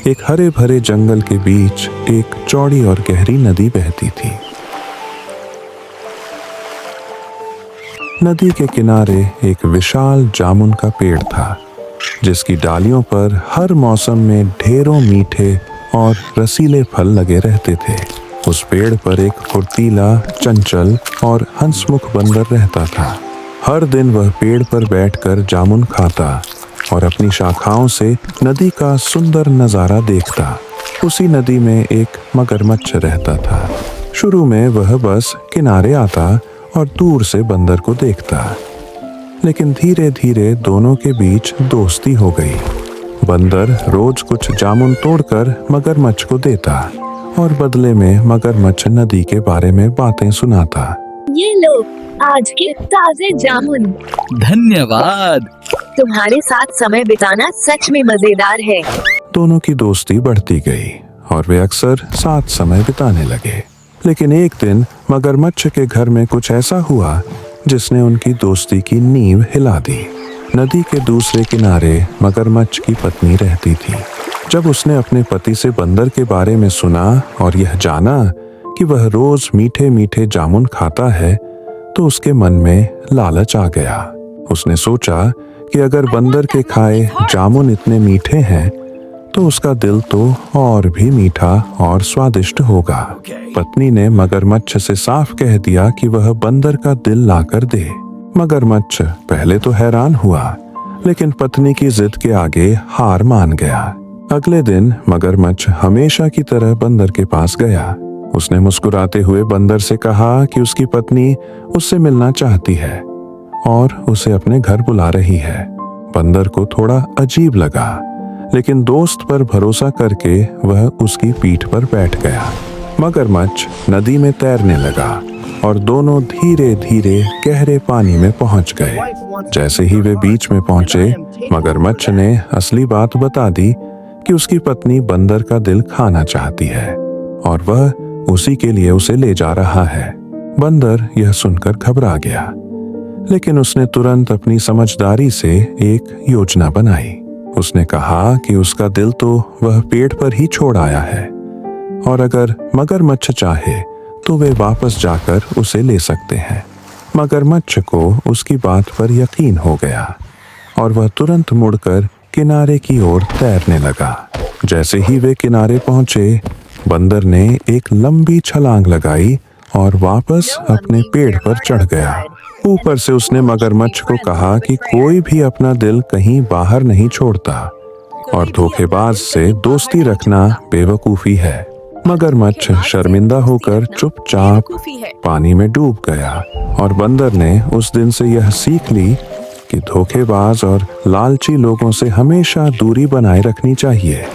एक हरे भरे जंगल के बीच एक चौड़ी और गहरी नदी बहती थी। नदी के किनारे एक विशाल जामुन का पेड़ था, जिसकी डालियों पर हर मौसम में ढेरों मीठे और रसीले फल लगे रहते थे। उस पेड़ पर एक फुर्तीला, चंचल और हंसमुख बंदर रहता था। हर दिन वह पेड़ पर बैठकर जामुन खाता और अपनी शाखाओं से नदी का सुंदर नजारा देखता। उसी नदी में एक मगरमच्छ रहता था। शुरू में वह बस किनारे आता और दूर से बंदर को देखता, लेकिन धीरे धीरे दोनों के बीच दोस्ती हो गई। बंदर रोज कुछ जामुन तोड़कर मगरमच्छ को देता और बदले में मगरमच्छ नदी के बारे में बातें सुनाता। ये लो आज के ताजे जामुन। धन्यवाद। तुम्हारे साथ समय बिताना सच में मजेदार है। दोनों की दोस्ती बढ़ती गई और वे अक्सर साथ समय बिताने लगे। लेकिन एक दिन मगरमच्छ के घर में कुछ ऐसा हुआ जिसने उनकी दोस्ती की नींव हिला दी। नदी के दूसरे किनारे मगरमच्छ की पत्नी रहती थी। जब उसने अपने पति से बंदर के बारे में सुना और यह जाना कि वह रोज मीठे मीठे जामुन खाता है, तो उसके मन में लालच आ गया। उसने सोचा कि अगर बंदर के खाए जामुन इतने मीठे हैं, तो उसका दिल तो और भी मीठा और स्वादिष्ट होगा। पत्नी ने मगरमच्छ से साफ कह दिया कि वह बंदर का दिल लाकर दे। मगरमच्छ पहले तो हैरान हुआ, लेकिन पत्नी की जिद के आगे हार मान गया। अगले दिन मगरमच्छ हमेशा की तरह बंदर के पास गया। उसने मुस्कुराते हुए बंदर से कहा कि उसकी पत्नी उससे मिलना चाहती है और उसे अपने घर बुला रही है। बंदर को थोड़ा अजीब लगा, लेकिन दोस्त पर भरोसा करके वह उसकी पीठ पर बैठ गया। मगरमच्छ नदी में तैरने लगा और दोनों धीरे धीरे गहरे पानी में पहुंच गए। जैसे ही वे बीच में पहुंचे, मगरमच्छ ने असली बात बता दी कि उसकी पत्नी बंदर का दिल खाना चाहती है और वह उसी के लिए उसे ले जा रहा है। बंदर यह सुनकर घबरा गया, लेकिन उसने तुरंत अपनी समझदारी से एक योजना बनाई। उसने कहा कि उसका दिल तो वह पेड़ पर ही छोड़ आया है और अगर मगरमच्छ चाहे तो वे वापस जाकर उसे ले सकते हैं। मगरमच्छ को उसकी बात पर यकीन हो गया और वह तुरंत मुड़कर किनारे की ओर तैरने लगा। जैसे ही वे किनारे पहुंचे, बंदर ने एक लंबी छलांग लगाई और वापस अपने पेड़ पर चढ़ गया। ऊपर से उसने मगरमच्छ को कहा कि कोई भी अपना दिल कहीं बाहर नहीं छोड़ता और धोखेबाज से दोस्ती रखना बेवकूफी है। मगरमच्छ शर्मिंदा होकर चुपचाप पानी में डूब गया और बंदर ने उस दिन से यह सीख ली कि धोखेबाज और लालची लोगों से हमेशा दूरी बनाए रखनी चाहिए।